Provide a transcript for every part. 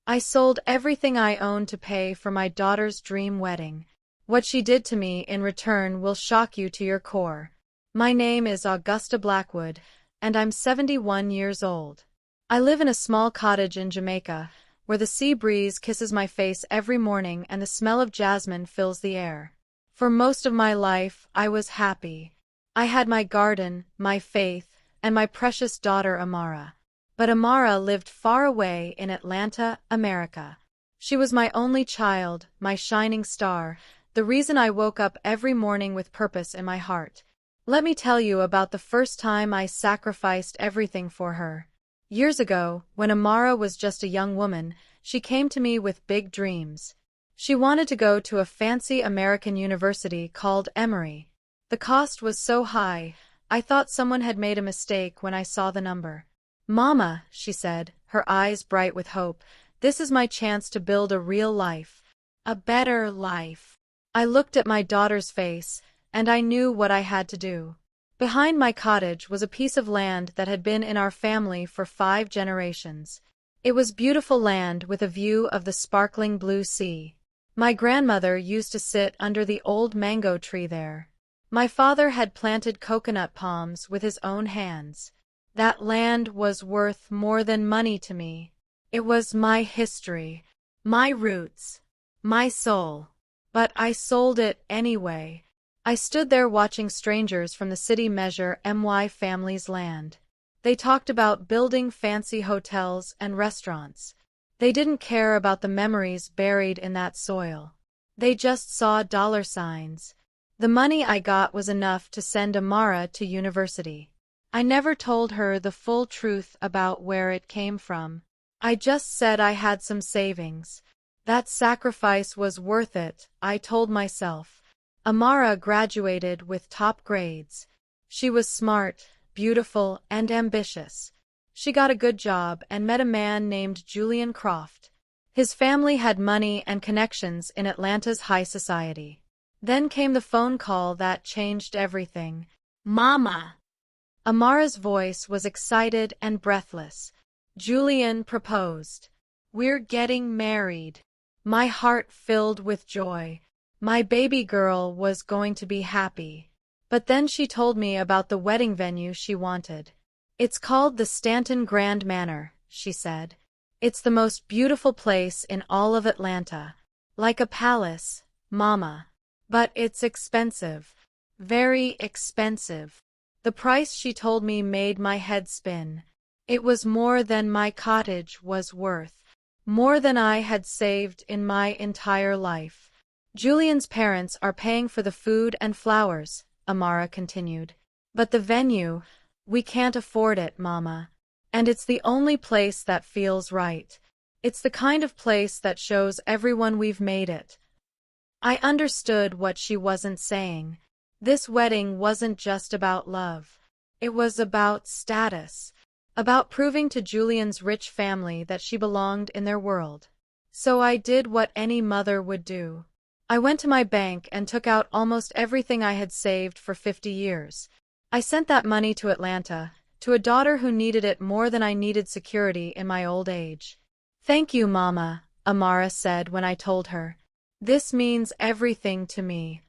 I sold everything I owned to pay for my daughter's dream wedding. What she did to me in return will shock you to your core. My name is Augusta Blackwood, and I'm 71 years old. I live in a small cottage in Jamaica, where the sea breeze kisses my face every morning and the smell of jasmine fills the air. For most of my life, I was happy. I had my garden, my faith, and my precious daughter Amara. But Amara lived far away in Atlanta, America. She was my only child, my shining star, the reason I woke up every morning with purpose in my heart. Let me tell you about the first time I sacrificed everything for her. Years ago, when Amara was just a young woman, she came to me with big dreams. She wanted to go to a fancy American university called Emory. The cost was so high, I thought someone had made a mistake when I saw the number. "Mama," she said, her eyes bright with hope, "this is my chance to build a real life. A better life." I looked at my daughter's face, and I knew what I had to do. Behind my cottage was a piece of land that had been in our family for 5 generations. It was beautiful land with a view of the sparkling blue sea. My grandmother used to sit under the old mango tree there. My father had planted coconut palms with his own hands. That land was worth more than money to me. It was my history, my roots, my soul. But I sold it anyway. I stood there watching strangers from the city measure my family's land. They talked about building fancy hotels and restaurants. They didn't care about the memories buried in that soil. They just saw dollar signs. The money I got was enough to send Amara to university. I never told her the full truth about where it came from. I just said I had some savings. That sacrifice was worth it, I told myself. Amara graduated with top grades. She was smart, beautiful, and ambitious. She got a good job and met a man named Julian Croft. His family had money and connections in Atlanta's high society. Then came the phone call that changed everything. "Mama!" Amara's voice was excited and breathless. Julian proposed. "We're getting married." My heart filled with joy. My baby girl was going to be happy. But then she told me about the wedding venue she wanted. "It's called the Stanton Grand Manor," she said. "It's the most beautiful place in all of Atlanta. Like a palace, Mama. But it's expensive. Very expensive." The price she told me made my head spin. It was more than my cottage was worth. More than I had saved in my entire life. "Julian's parents are paying for the food and flowers," Amara continued. "But the venue, we can't afford it, Mama. And it's the only place that feels right. It's the kind of place that shows everyone we've made it." I understood what she wasn't saying. This wedding wasn't just about love. It was about status. About proving to Julian's rich family that she belonged in their world. So I did what any mother would do. I went to my bank and took out almost everything I had saved for 50 years. I sent that money to Atlanta, to a daughter who needed it more than I needed security in my old age. "Thank you, Mama," Amara said when I told her. "This means everything to me."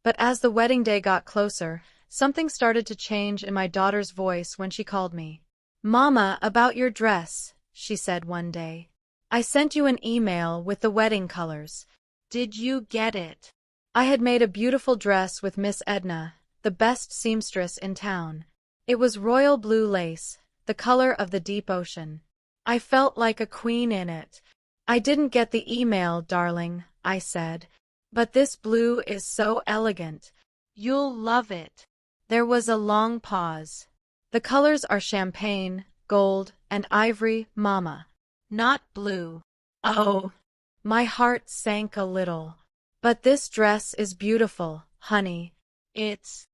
But as the wedding day got closer, something started to change in my daughter's voice when she called me. "Mama, about your dress," she said one day. "I sent you an email with the wedding colors. Did you get it?" I had made a beautiful dress with Miss Edna, the best seamstress in town. It was royal blue lace, the color of the deep ocean. I felt like a queen in it. "I didn't get the email, darling," I said. "But this blue is so elegant. You'll love it." There was a long pause. "The colors are champagne, gold, and ivory, Mama. Not blue." Oh! My heart sank a little. "But this dress is beautiful, honey." It's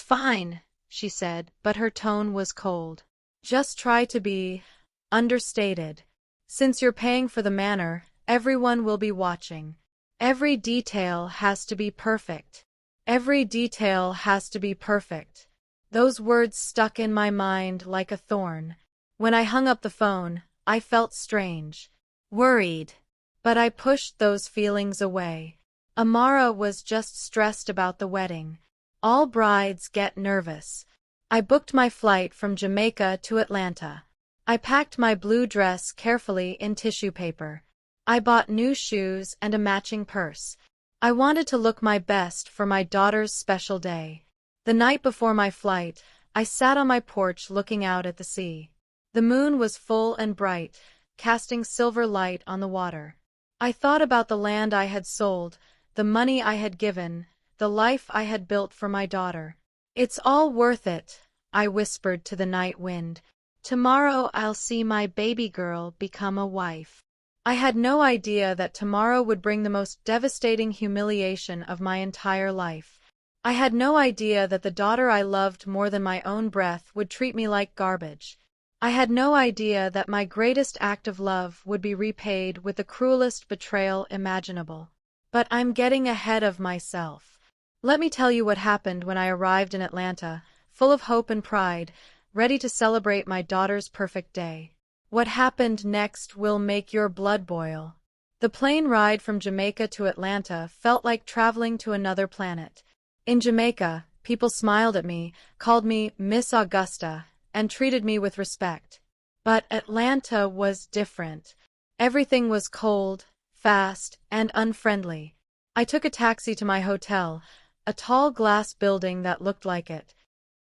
fine," she said, but her tone was cold. "Just try to be understated. Since you're paying for the manor, everyone will be watching. Every detail has to be perfect. Every detail has to be perfect." Those words stuck in my mind like a thorn. When I hung up the phone, I felt strange. worried. But I pushed those feelings away. Amara was just stressed about the wedding. All brides get nervous. I booked my flight from Jamaica to Atlanta. I packed my blue dress carefully in tissue paper. I bought new shoes and a matching purse. I wanted to look my best for my daughter's special day. The night before my flight, I sat on my porch looking out at the sea. The moon was full and bright, casting silver light on the water. I thought about the land I had sold, the money I had given, the life I had built for my daughter. It's all worth it, I whispered to the night wind. Tomorrow I'll see my baby girl become a wife. I had no idea that tomorrow would bring the most devastating humiliation of my entire life. I had no idea that the daughter I loved more than my own breath would treat me like garbage. I had no idea that my greatest act of love would be repaid with the cruelest betrayal imaginable. But I'm getting ahead of myself. Let me tell you what happened when I arrived in Atlanta, full of hope and pride, ready to celebrate my daughter's perfect day. What happened next will make your blood boil. The plane ride from Jamaica to Atlanta felt like traveling to another planet. In Jamaica, people smiled at me, called me Miss Augusta, and treated me with respect. But Atlanta was different. Everything was cold, fast, and unfriendly. I took a taxi to my hotel, a tall glass building that looked like it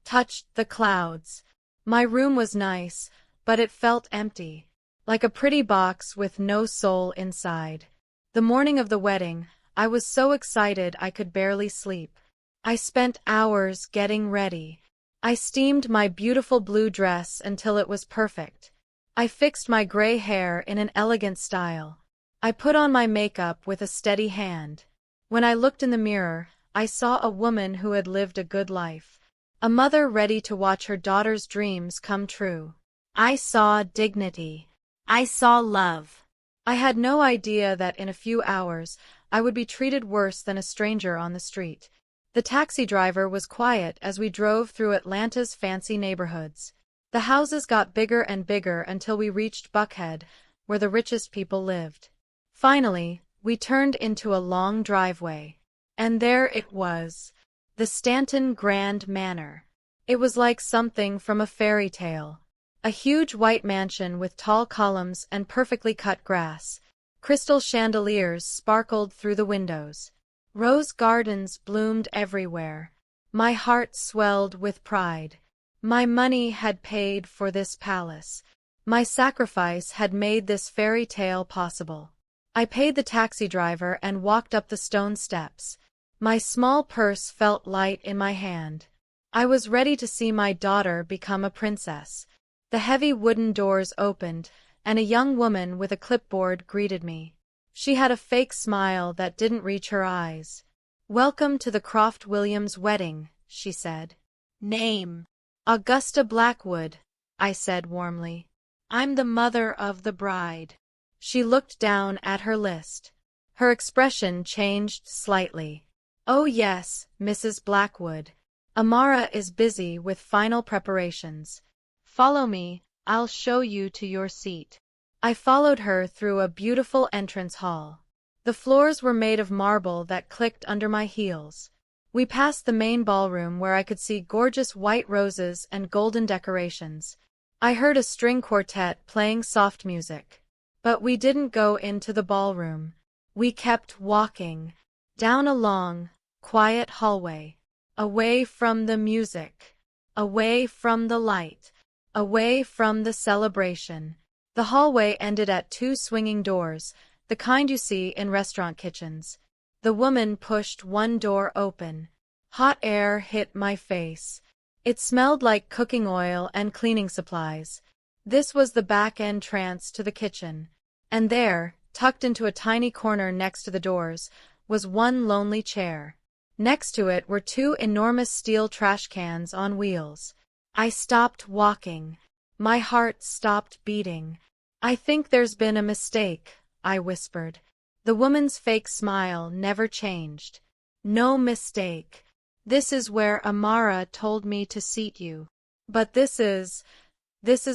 touched the clouds. My room was nice, but it felt empty, like a pretty box with no soul inside. The morning of the wedding, I was so excited I could barely sleep. I spent hours getting ready. I steamed my beautiful blue dress until it was perfect. I fixed my gray hair in an elegant style. I put on my makeup with a steady hand. When I looked in the mirror, I saw a woman who had lived a good life. A mother ready to watch her daughter's dreams come true. I saw dignity. I saw love. I had no idea that in a few hours, I would be treated worse than a stranger on the street. The taxi driver was quiet as we drove through Atlanta's fancy neighborhoods. The houses got bigger and bigger until we reached Buckhead, where the richest people lived. Finally, we turned into a long driveway. And there it was. The Stanton Grand Manor. It was like something from a fairy tale. A huge white mansion with tall columns and perfectly cut grass. Crystal chandeliers sparkled through the windows. Rose gardens bloomed everywhere. My heart swelled with pride. My money had paid for this palace. My sacrifice had made this fairy tale possible. I paid the taxi driver and walked up the stone steps. My small purse felt light in my hand. I was ready to see my daughter become a princess. The heavy wooden doors opened, and a young woman with a clipboard greeted me. She had a fake smile that didn't reach her eyes. "Welcome to the Croft Williams wedding," she said. "Name?" "Augusta Blackwood," I said warmly. "I'm the mother of the bride." She looked down at her list. Her expression changed slightly. "Oh yes, Mrs. Blackwood. Amara is busy with final preparations. Follow me, I'll show you to your seat." I followed her through a beautiful entrance hall. The floors were made of marble that clicked under my heels. We passed the main ballroom where I could see gorgeous white roses and golden decorations. I heard a string quartet playing soft music. But we didn't go into the ballroom. We kept walking, down a long, quiet hallway, away from the music, away from the light, away from the celebration. The hallway ended at two swinging doors, the kind you see in restaurant kitchens. The woman pushed one door open. Hot air hit my face. It smelled like cooking oil and cleaning supplies. This was the back entrance to the kitchen. And there, tucked into a tiny corner next to the doors, was one lonely chair. Next to it were two enormous steel trash cans on wheels. I stopped walking. My heart stopped beating. "I think there's been a mistake," I whispered. The woman's fake smile never changed. "No mistake. This is where Amara told me to seat you. But this is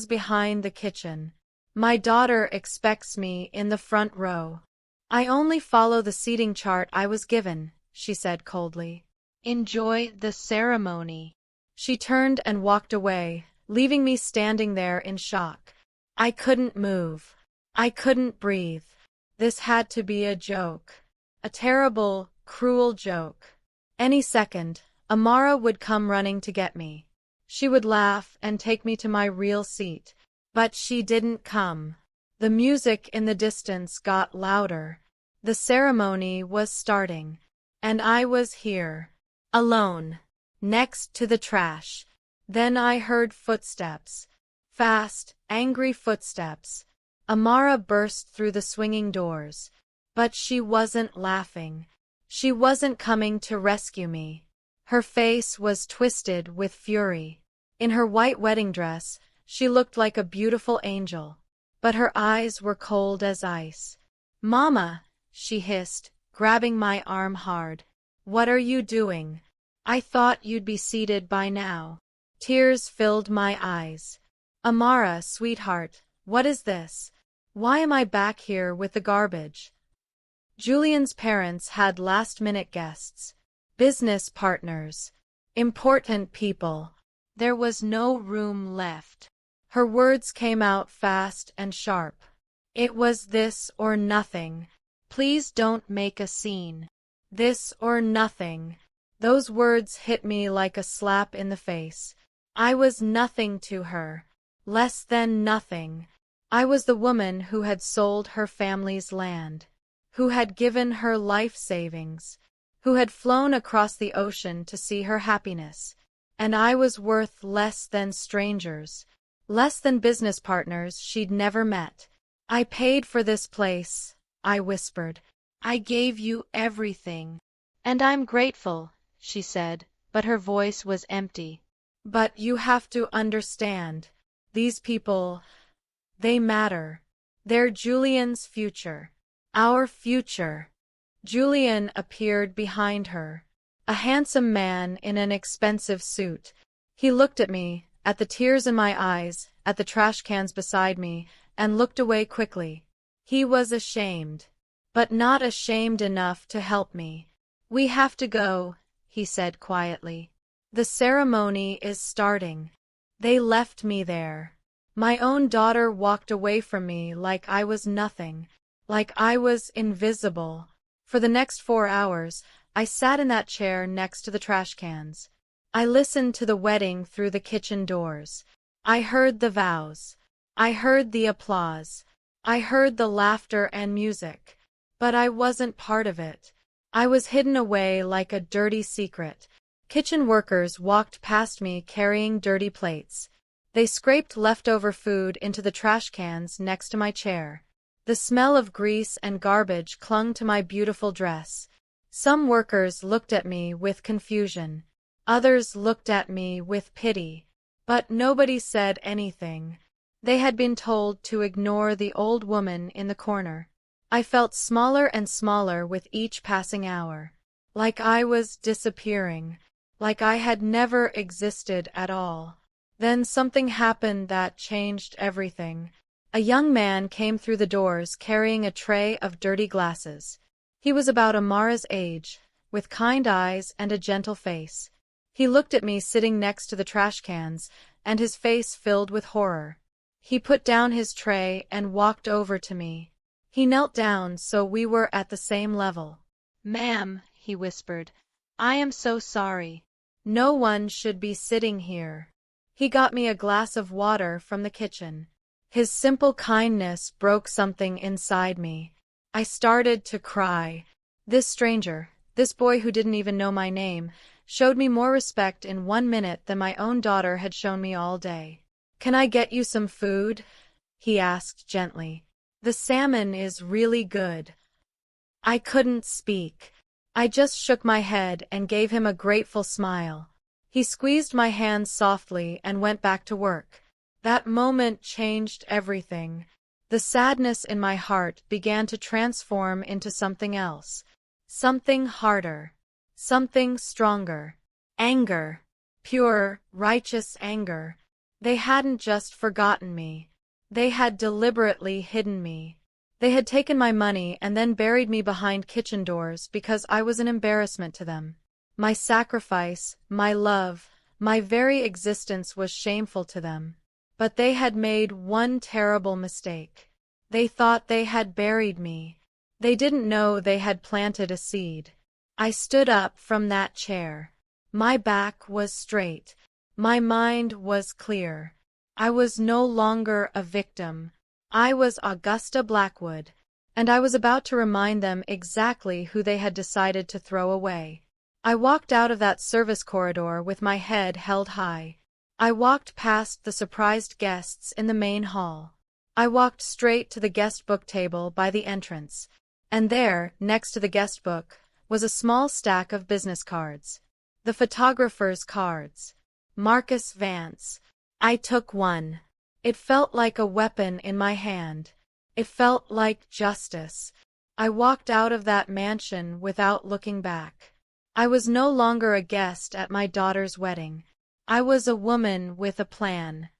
behind the kitchen. My daughter expects me in the front row. I only follow the seating chart I was given, she said coldly. Enjoy the ceremony. She turned and walked away, leaving me standing there in shock. I couldn't move. I couldn't breathe. This had to be a joke. A terrible, cruel joke. Any second, Amara would come running to get me. She would laugh and take me to my real seat. But she didn't come. The music in the distance got louder. The ceremony was starting. And I was here. Alone. Next to the trash. Then I heard footsteps. Fast, angry footsteps. Amara burst through the swinging doors. But she wasn't laughing. She wasn't coming to rescue me. Her face was twisted with fury. In her white wedding dress, she looked like a beautiful angel. But her eyes were cold as ice. "Mama," she hissed, grabbing my arm hard. "What are you doing? I thought you'd be seated by now." Tears filled my eyes. "Amara, sweetheart, what is this? Why am I back here with the garbage?" Julian's parents had last-minute guests. Business partners. Important people. There was no room left. Her words came out fast and sharp. "It was this or nothing. Please don't make a scene. This or nothing." Those words hit me like a slap in the face. I was nothing to her. Less than nothing. I was the woman who had sold her family's land, who had given her life savings, who had flown across the ocean to see her happiness. And I was worth less than strangers, less than business partners she'd never met. "I paid for this place," I whispered. "I gave you everything." "And I'm grateful," she said, but her voice was empty. "But you have to understand. These people, they matter. They're Julian's future. Our future." Julian appeared behind her. A handsome man in an expensive suit. He looked at me, at the tears in my eyes, at the trash cans beside me, and looked away quickly. He was ashamed. But not ashamed enough to help me. "We have to go," he said quietly. "The ceremony is starting." They left me there. My own daughter walked away from me like I was nothing, like I was invisible. For the next 4 hours, I sat in that chair next to the trash cans. I listened to the wedding through the kitchen doors. I heard the vows. I heard the applause. I heard the laughter and music. But I wasn't part of it. I was hidden away like a dirty secret. Kitchen workers walked past me carrying dirty plates. They scraped leftover food into the trash cans next to my chair. The smell of grease and garbage clung to my beautiful dress. Some workers looked at me with confusion. Others looked at me with pity. But nobody said anything. They had been told to ignore the old woman in the corner. I felt smaller and smaller with each passing hour. Like I was disappearing. Like I had never existed at all. Then something happened that changed everything. A young man came through the doors carrying a tray of dirty glasses. He was about Amara's age, with kind eyes and a gentle face. He looked at me sitting next to the trash cans, and his face filled with horror. He put down his tray and walked over to me. He knelt down so we were at the same level. "Ma'am," he whispered, "I am so sorry. No one should be sitting here." He got me a glass of water from the kitchen. His simple kindness broke something inside me. I started to cry. This stranger, this boy who didn't even know my name, showed me more respect in 1 minute than my own daughter had shown me all day. "Can I get you some food?" he asked gently. "The salmon is really good." I couldn't speak. I just shook my head and gave him a grateful smile. He squeezed my hand softly and went back to work. That moment changed everything. The sadness in my heart began to transform into something else. Something harder. Something stronger. Anger. Pure, righteous anger. They hadn't just forgotten me. They had deliberately hidden me. They had taken my money and then buried me behind kitchen doors because I was an embarrassment to them. My sacrifice, my love, my very existence was shameful to them. But they had made one terrible mistake. They thought they had buried me. They didn't know they had planted a seed. I stood up from that chair. My back was straight. My mind was clear. I was no longer a victim. I was Augusta Blackwood, and I was about to remind them exactly who they had decided to throw away. I walked out of that service corridor with my head held high. I walked past the surprised guests in the main hall. I walked straight to the guest book table by the entrance, and there, next to the guest book, was a small stack of business cards. The photographer's cards. Marcus Vance. I took one. It felt like a weapon in my hand. It felt like justice. I walked out of that mansion without looking back. I was no longer a guest at my daughter's wedding. I was a woman with a plan.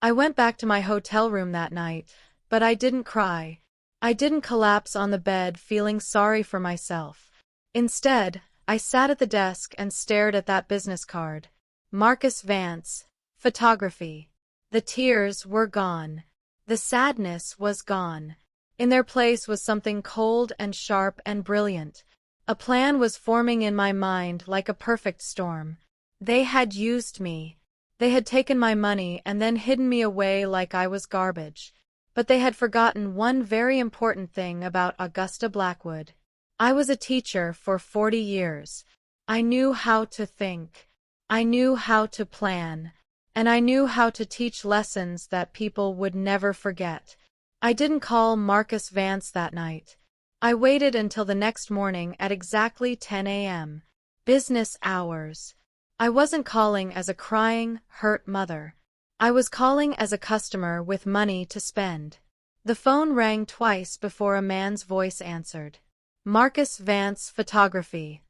I went back to my hotel room that night, but I didn't cry. I didn't collapse on the bed feeling sorry for myself. Instead, I sat at the desk and stared at that business card. Marcus Vance, photography. The tears were gone. The sadness was gone. In their place was something cold and sharp and brilliant. A plan was forming in my mind like a perfect storm. They had used me. They had taken my money and then hidden me away like I was garbage. But they had forgotten one very important thing about Augusta Blackwood. I was a teacher for 40 years. I knew how to think. I knew how to plan. And I knew how to teach lessons that people would never forget. I didn't call Marcus Vance that night. I waited until the next morning at exactly 10 a.m. Business hours. I wasn't calling as a crying, hurt mother. I was calling as a customer with money to spend. The phone rang twice before a man's voice answered. Marcus Vance Photography.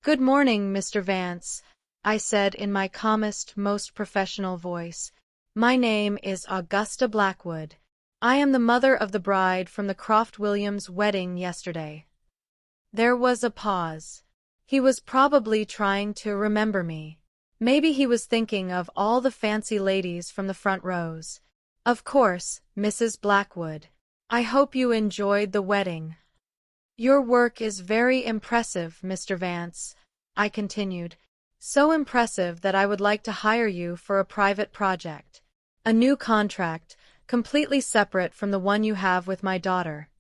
Good morning, Mr. Vance, I said in my calmest, most professional voice. My name is Augusta Blackwood. I am the mother of the bride from the Croft Williams wedding yesterday. There was a pause. He was probably trying to remember me. Maybe he was thinking of all the fancy ladies from the front rows. Of course, Mrs. Blackwood. I hope you enjoyed the wedding. Your work is very impressive, Mr. Vance, I continued. So impressive that I would like to hire you for a private project. A new contract, completely separate from the one you have with my daughter.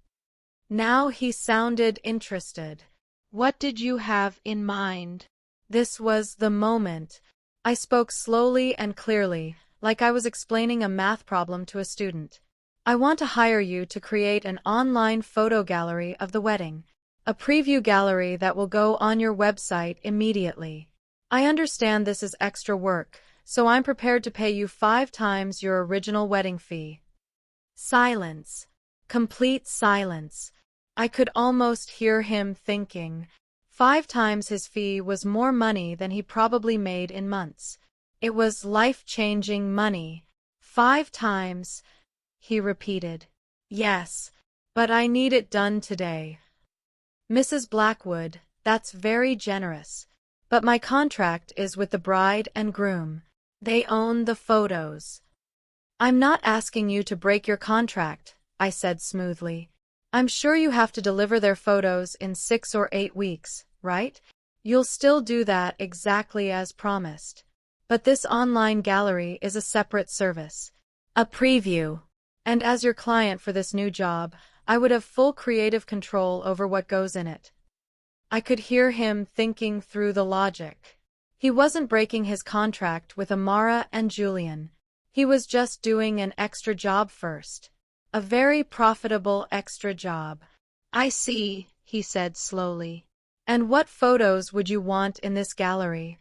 Now he sounded interested. What did you have in mind? This was the moment. I spoke slowly and clearly, like I was explaining a math problem to a student. I want to hire you to create an online photo gallery of the wedding. A preview gallery that will go on your website immediately. I understand this is extra work, so I'm prepared to pay you 5 times your original wedding fee. Silence. Complete silence. I could almost hear him thinking. 5 times his fee was more money than he probably made in months. It was life-changing money. 5 times, he repeated. Yes, but I need it done today. Mrs. Blackwood, that's very generous. But my contract is with the bride and groom. They own the photos. I'm not asking you to break your contract, I said smoothly. I'm sure you have to deliver their photos in 6 or 8 weeks, right? You'll still do that exactly as promised. But this online gallery is a separate service. A preview. And as your client for this new job, I would have full creative control over what goes in it. I could hear him thinking through the logic. He wasn't breaking his contract with Amara and Julian. He was just doing an extra job first. A very profitable extra job. I see, he said slowly. And what photos would you want in this gallery?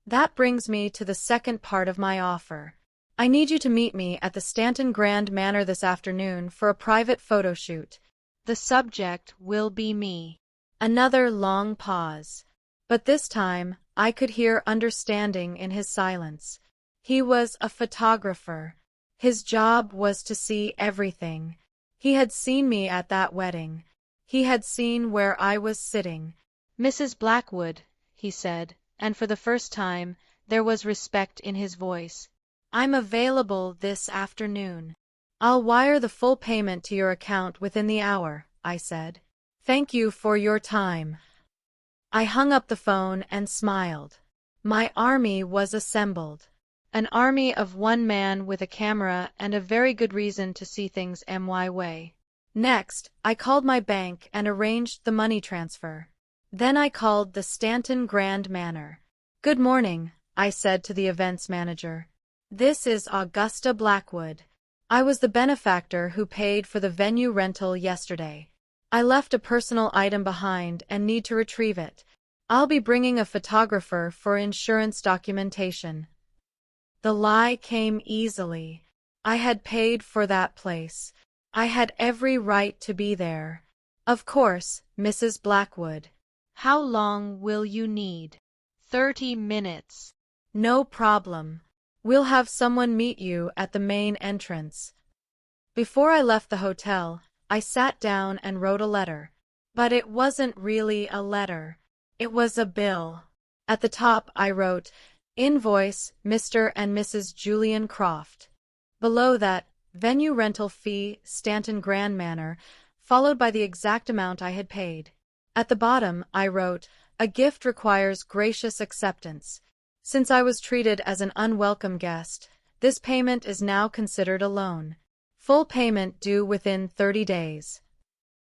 That brings me to the second part of my offer. I need you to meet me at the Stanton Grand Manor this afternoon for a private photo shoot. The subject will be me. Another long pause. But this time, I could hear understanding in his silence. He was a photographer. His job was to see everything. He had seen me at that wedding. He had seen where I was sitting. "Mrs. Blackwood," he said, and for the first time there was respect in his voice. "I'm available this afternoon. I'll wire the full payment to your account within the hour," I said. "Thank you for your time." I hung up the phone and smiled. My army was assembled. An army of one man with a camera and a very good reason to see things my way. Next, I called my bank and arranged the money transfer. Then I called the Stanton Grand Manor. "Good morning," I said to the events manager. "This is Augusta Blackwood. I was the benefactor who paid for the venue rental yesterday. I left a personal item behind and need to retrieve it. I'll be bringing a photographer for insurance documentation." The lie came easily. I had paid for that place. I had every right to be there. "Of course, Mrs. Blackwood." "How long will you need?" 30 minutes. "No problem. We'll have someone meet you at the main entrance." Before I left the hotel, I sat down and wrote a letter. But it wasn't really a letter. It was a bill. At the top I wrote, "Invoice, Mr. and Mrs. Julian Croft." Below that, "Venue rental fee, Stanton Grand Manor," followed by the exact amount I had paid. At the bottom, I wrote, "A gift requires gracious acceptance. Since I was treated as an unwelcome guest, this payment is now considered a loan. Full payment due within 30 days."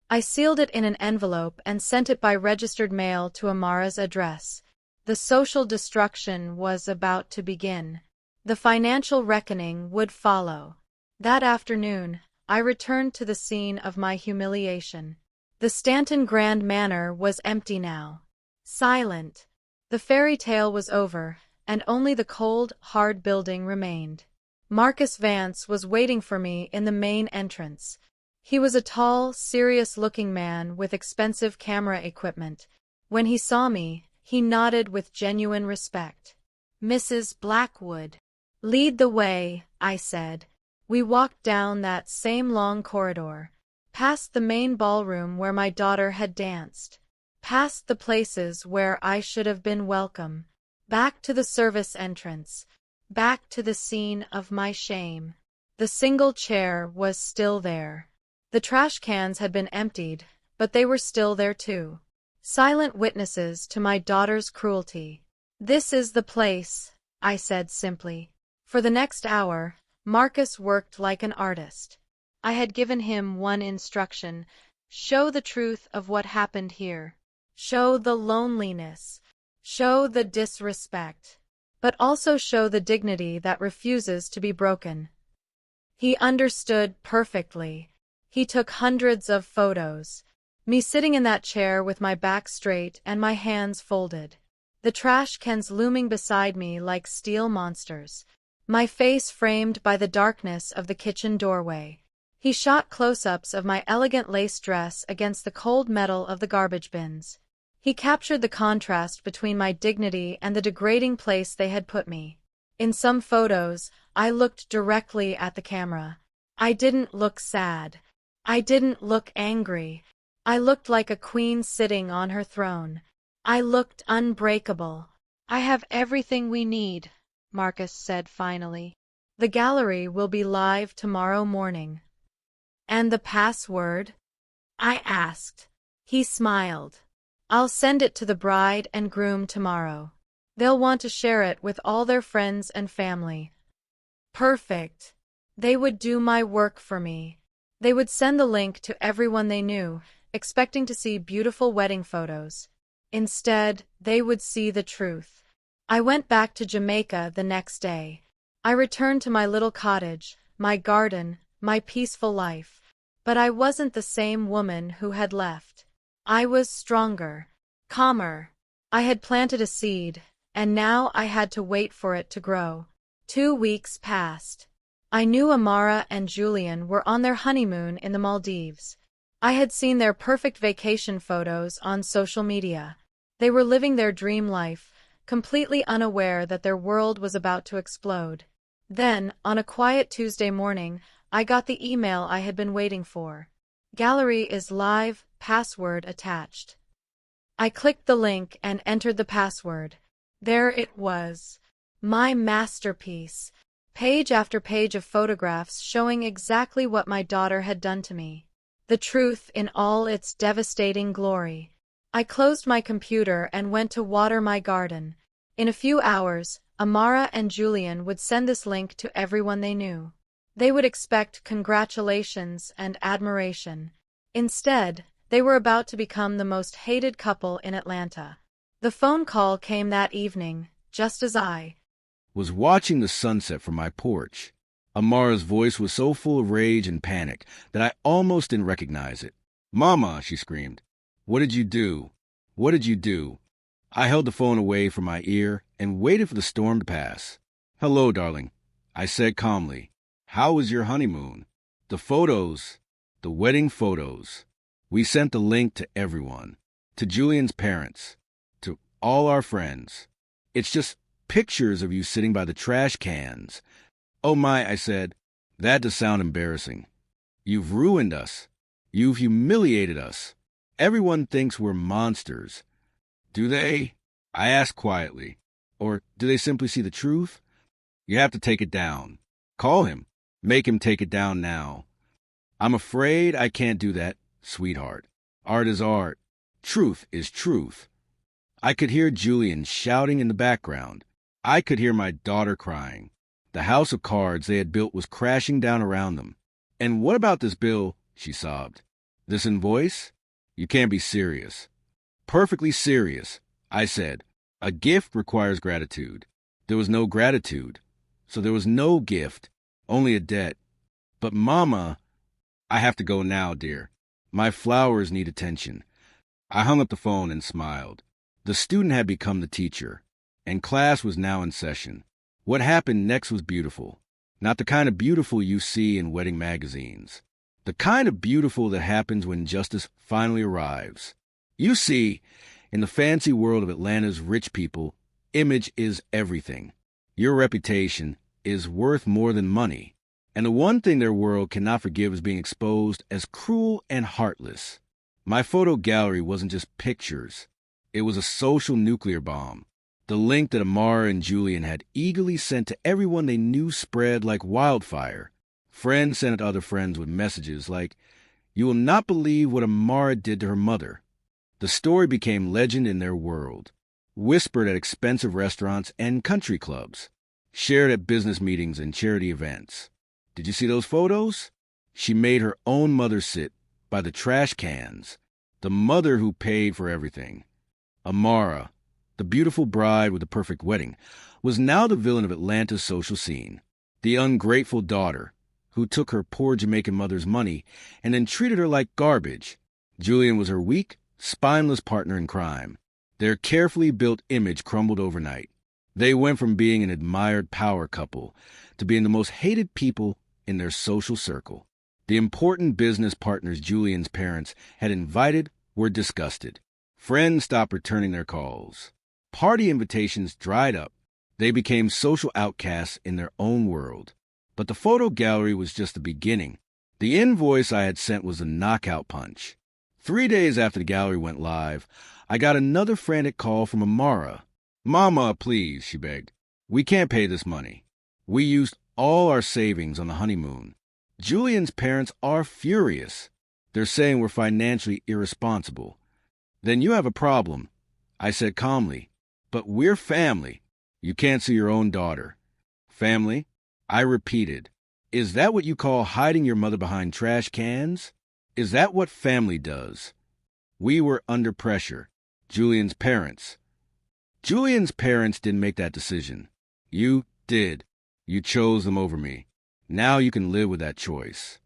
I sealed it in an envelope and sent it by registered mail to Amara's address. The social destruction was about to begin. The financial reckoning would follow. That afternoon, I returned to the scene of my humiliation. The Stanton Grand Manor was empty now. Silent. The fairy tale was over, and only the cold, hard building remained. Marcus Vance was waiting for me in the main entrance. He was a tall, serious-looking man with expensive camera equipment. When he saw me, he nodded with genuine respect. "Mrs. Blackwood." "Lead the way," I said. We walked down that same long corridor, past the main ballroom where my daughter had danced, past the places where I should have been welcome, back to the service entrance, back to the scene of my shame. The single chair was still there. The trash cans had been emptied, but they were still there too. Silent witnesses to my daughter's cruelty. "This is the place," I said simply. For the next hour, Marcus worked like an artist. I had given him one instruction: show the truth of what happened here. Show the loneliness. Show the disrespect. But also show the dignity that refuses to be broken. He understood perfectly. He took hundreds of photos. Me sitting in that chair with my back straight and my hands folded. The trash cans looming beside me like steel monsters. My face framed by the darkness of the kitchen doorway. He shot close-ups of my elegant lace dress against the cold metal of the garbage bins. He captured the contrast between my dignity and the degrading place they had put me. In some photos, I looked directly at the camera. I didn't look sad. I didn't look angry. I looked like a queen sitting on her throne. I looked unbreakable. "I have everything we need," Marcus said finally. "The gallery will be live tomorrow morning." "And the password?" I asked. He smiled. "I'll send it to the bride and groom tomorrow. They'll want to share it with all their friends and family." Perfect. They would do my work for me. They would send the link to everyone they knew, expecting to see beautiful wedding photos. Instead, they would see the truth. I went back to Jamaica the next day. I returned to my little cottage, my garden, my peaceful life. But I wasn't the same woman who had left. I was stronger, calmer. I had planted a seed, and now I had to wait for it to grow. 2 weeks passed. I knew Amara and Julian were on their honeymoon in the Maldives. I had seen their perfect vacation photos on social media. They were living their dream life, completely unaware that their world was about to explode. Then, on a quiet Tuesday morning, I got the email I had been waiting for. Gallery is live, password attached. I clicked the link and entered the password. There it was. My masterpiece. Page after page of photographs showing exactly what my daughter had done to me. The truth in all its devastating glory. I closed my computer and went to water my garden. In a few hours, Amara and Julian would send this link to everyone they knew. They would expect congratulations and admiration. Instead, they were about to become the most hated couple in Atlanta. The phone call came that evening, just as I was watching the sunset from my porch. Amara's voice was so full of rage and panic that I almost didn't recognize it. "Mama," she screamed. "What did you do? What did you do?" I held the phone away from my ear and waited for the storm to pass. "Hello, darling," I said calmly. "How was your honeymoon?" "The photos, the wedding photos." We sent the link to everyone, to Julian's parents, to all our friends. "It's just pictures of you sitting by the trash cans." "Oh my," I said, "that does sound embarrassing. You've ruined us. You've humiliated us. Everyone thinks we're monsters." "Do they?" I asked quietly. "Or do they simply see the truth?" "You have to take it down. Call him. Make him take it down now." "I'm afraid I can't do that, sweetheart. Art is art. Truth is truth." I could hear Julian shouting in the background. I could hear my daughter crying. The house of cards they had built was crashing down around them. "And what about this bill?" she sobbed. "This invoice? You can't be serious." "Perfectly serious," I said. "A gift requires gratitude." There was no gratitude, so there was no gift, only a debt. "But Mama," "I have to go now, dear. My flowers need attention." I hung up the phone and smiled. The student had become the teacher, and class was now in session. What happened next was beautiful. Not the kind of beautiful you see in wedding magazines. The kind of beautiful that happens when justice finally arrives. You see, in the fancy world of Atlanta's rich people, image is everything. Your reputation is worth more than money. And the one thing their world cannot forgive is being exposed as cruel and heartless. My photo gallery wasn't just pictures. It was a social nuclear bomb. The link that Amara and Julian had eagerly sent to everyone they knew spread like wildfire. Friends sent it to other friends with messages like, "You will not believe what Amara did to her mother." The story became legend in their world, whispered at expensive restaurants and country clubs, shared at business meetings and charity events. "Did you see those photos?" She made her own mother sit by the trash cans, the mother who paid for everything. Amara, the beautiful bride with the perfect wedding, was now the villain of Atlanta's social scene. The ungrateful daughter, who took her poor Jamaican mother's money and then treated her like garbage. Julian was her weak, spineless partner in crime. Their carefully built image crumbled overnight. They went from being an admired power couple to being the most hated people in their social circle. The important business partners Julian's parents had invited were disgusted. Friends stopped returning their calls. Party invitations dried up. They became social outcasts in their own world. But the photo gallery was just the beginning. The invoice I had sent was a knockout punch. 3 days after the gallery went live, I got another frantic call from Amara. "Mama, please," she begged. "We can't pay this money. We used all our savings on the honeymoon. Julian's parents are furious. They're saying we're financially irresponsible." "Then you have a problem," I said calmly. "But we're family. You can't see your own daughter." "Family?" I repeated. "Is that what you call hiding your mother behind trash cans? Is that what family does?" We were under pressure. Julian's parents. Julian's parents didn't make that decision. You did. You chose them over me. Now you can live with that choice.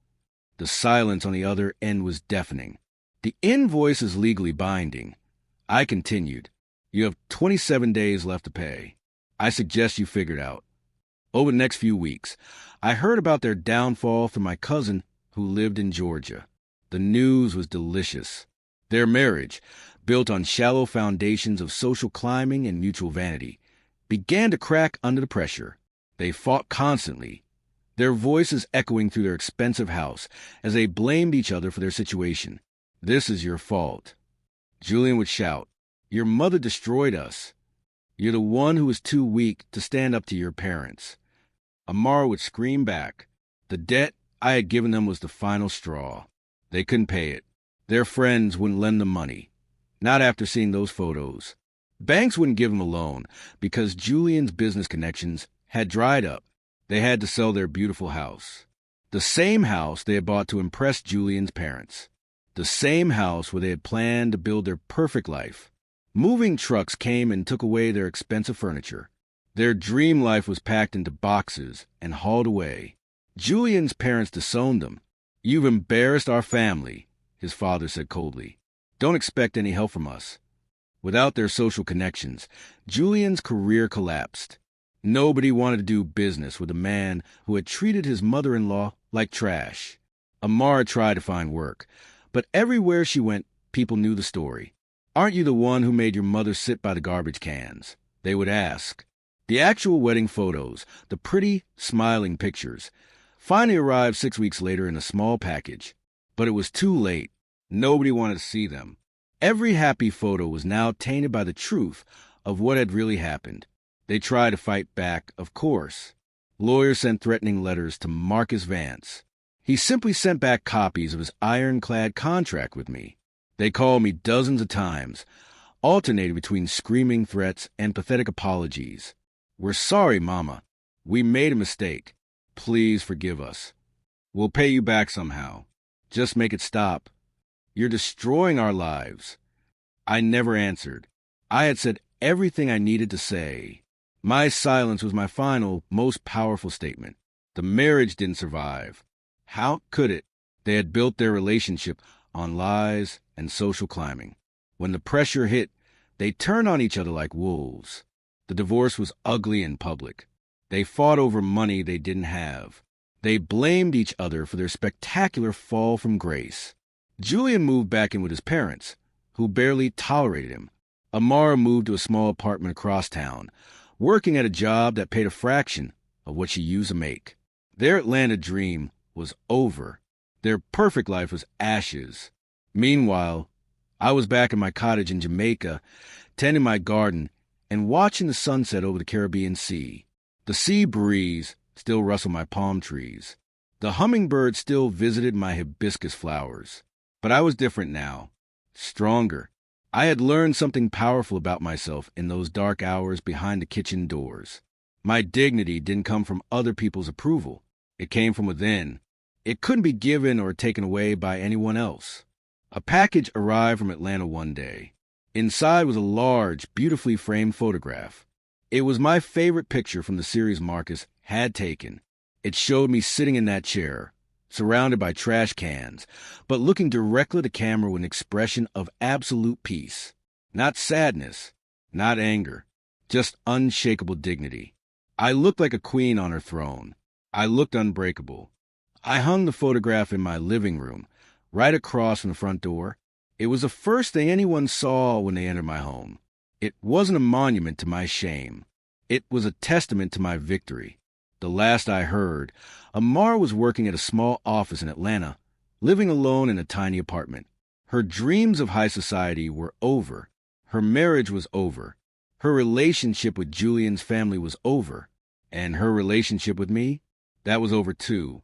The silence on the other end was deafening. "The invoice is legally binding." I continued. "You have 27 days left to pay. I suggest you figure it out." Over the next few weeks, I heard about their downfall from my cousin who lived in Georgia. The news was delicious. Their marriage, built on shallow foundations of social climbing and mutual vanity, began to crack under the pressure. They fought constantly, their voices echoing through their expensive house as they blamed each other for their situation. "This is your fault." Julian would shout, "Your mother destroyed us. You're the one who was too weak to stand up to your parents." Amara would scream back, "The debt I had given them was the final straw. They couldn't pay it. Their friends wouldn't lend them money. Not after seeing those photos. Banks wouldn't give them a loan because Julian's business connections had dried up. They had to sell their beautiful house. The same house they had bought to impress Julian's parents. The same house where they had planned to build their perfect life. Moving trucks came and took away their expensive furniture. Their dream life was packed into boxes and hauled away. Julian's parents disowned them. "You've embarrassed our family," his father said coldly. "Don't expect any help from us." Without their social connections, Julian's career collapsed. Nobody wanted to do business with a man who had treated his mother-in-law like trash. Amara tried to find work, but everywhere she went, people knew the story. "Aren't you the one who made your mother sit by the garbage cans?" they would ask. The actual wedding photos, the pretty, smiling pictures, finally arrived 6 weeks later in a small package. But it was too late. Nobody wanted to see them. Every happy photo was now tainted by the truth of what had really happened. They tried to fight back, of course. Lawyers sent threatening letters to Marcus Vance. He simply sent back copies of his ironclad contract with me. They called me dozens of times, alternating between screaming threats and pathetic apologies. "We're sorry, Mama. We made a mistake. Please forgive us. We'll pay you back somehow. Just make it stop. You're destroying our lives." I never answered. I had said everything I needed to say. My silence was my final, most powerful statement. The marriage didn't survive. How could it? They had built their relationship on lies and social climbing. When the pressure hit, they turned on each other like wolves. The divorce was ugly in public. They fought over money they didn't have. They blamed each other for their spectacular fall from grace. Julian moved back in with his parents, who barely tolerated him. Amara moved to a small apartment across town, working at a job that paid a fraction of what she used to make. Their Atlanta dream was over. Their perfect life was ashes. Meanwhile, I was back in my cottage in Jamaica, tending my garden and watching the sunset over the Caribbean Sea. The sea breeze still rustled my palm trees. The hummingbird still visited my hibiscus flowers. But I was different now, stronger. I had learned something powerful about myself in those dark hours behind the kitchen doors. My dignity didn't come from other people's approval. It came from within. It couldn't be given or taken away by anyone else. A package arrived from Atlanta one day. Inside was a large, beautifully framed photograph. It was my favorite picture from the series Marcus had taken. It showed me sitting in that chair, surrounded by trash cans, but looking directly at the camera with an expression of absolute peace. Not sadness, not anger, just unshakable dignity. I looked like a queen on her throne. I looked unbreakable. I hung the photograph in my living room, right across from the front door. It was the first thing anyone saw when they entered my home. It wasn't a monument to my shame. It was a testament to my victory. The last I heard, Amara was working at a small office in Atlanta, living alone in a tiny apartment. Her dreams of high society were over. Her marriage was over. Her relationship with Julian's family was over. And her relationship with me? That was over too.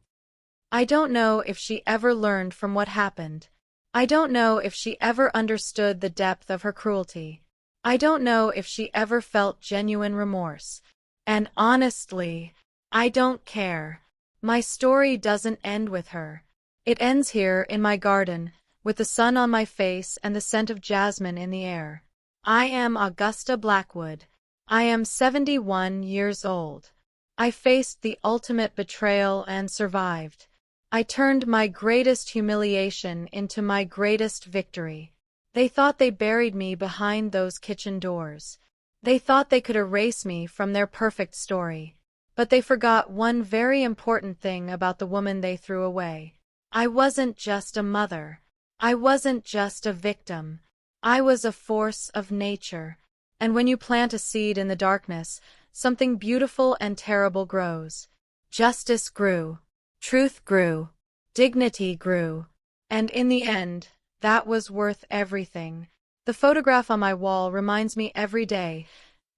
I don't know if she ever learned from what happened. I don't know if she ever understood the depth of her cruelty. I don't know if she ever felt genuine remorse. And honestly, I don't care. My story doesn't end with her. It ends here in my garden, with the sun on my face and the scent of jasmine in the air. I am Augusta Blackwood. I am 71 years old. I faced the ultimate betrayal and survived. I turned my greatest humiliation into my greatest victory. They thought they buried me behind those kitchen doors. They thought they could erase me from their perfect story. But they forgot one very important thing about the woman they threw away. I wasn't just a mother. I wasn't just a victim. I was a force of nature. And when you plant a seed in the darkness, something beautiful and terrible grows. Justice grew. Truth grew. Dignity grew. And in the end, that was worth everything. The photograph on my wall reminds me every day,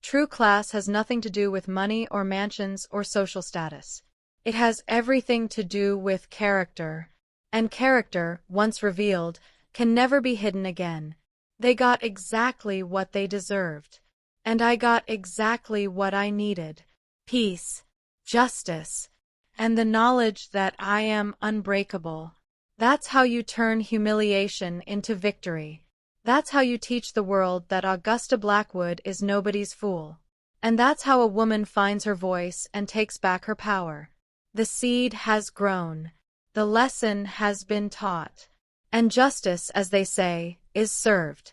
true class has nothing to do with money or mansions or social status. It has everything to do with character. And character, once revealed, can never be hidden again. They got exactly what they deserved. And I got exactly what I needed. Peace, justice, and the knowledge that I am unbreakable. That's how you turn humiliation into victory. That's how you teach the world that Augusta Blackwood is nobody's fool. And that's how a woman finds her voice and takes back her power. The seed has grown. The lesson has been taught. And justice, as they say, is served.